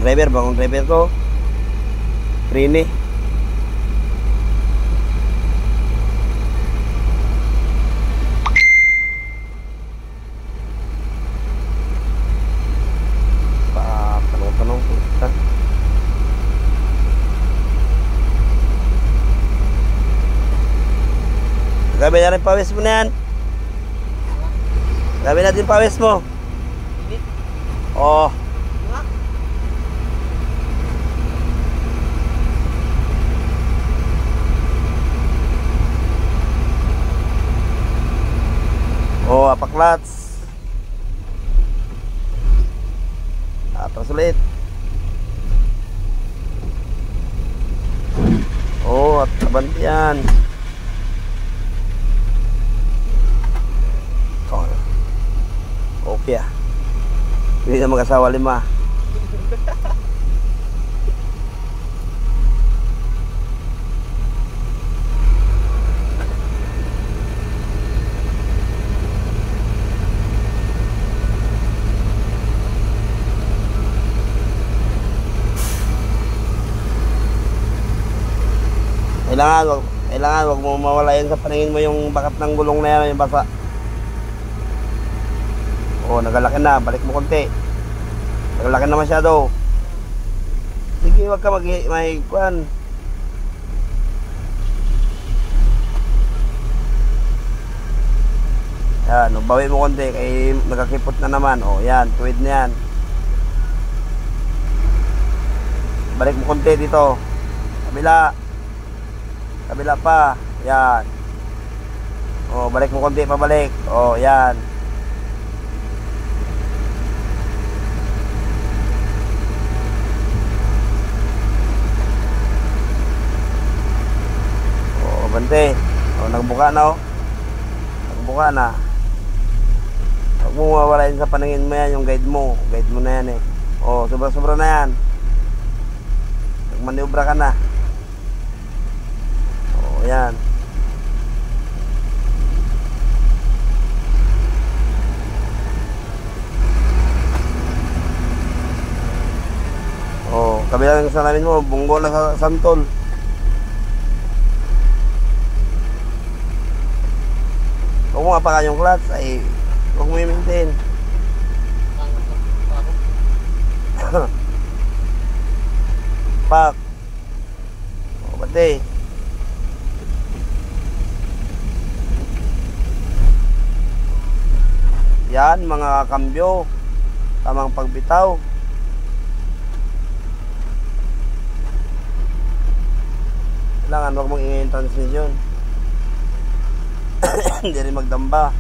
bagong driver ko. Trini. Tanong-tanong puta. Gabi na rin pawis mo na yan. Gabi na din pawis mo. Oh. Oh, apaklats. Atras ulit. Oh, at abanti yan. Okay ah. Hindi na mag-asawa 5. Kailangan wag mo mawalayan sa paningin mo yung bakat ng gulong na yan, yung basa. Oh, nagalaki na, balik mo konti. Nagalaki na masyado. Sige, wag ka mag-kuhan. Yan, bawi mo konti kay nagkakipot na naman. Oh, yan, tuwid na yan. Balik mo konti dito. Kabila. Kabila pa. Yan. Oh, balik mo konti, pabalik. Oh, yan. Oh, bante. Oh, nagbuka na oh. Nagbuka na. Huwag mo mawalain sa paningin mo yan, yung guide mo. Guide mo na yan eh. Oh, sobra-sobra na yan. Nagmaniobra ka na. Ayan. Oh, kabila ng salamin mo, bunggo na sa santol. Huwag mo apakan yung clutch, ay huwag mo i-maintain. Pak. Oh, bate. Yan, mga kambyo. Tamang pagbitaw. Kailangan huwag mong ingay yung transmission. Hindi rin magdamba.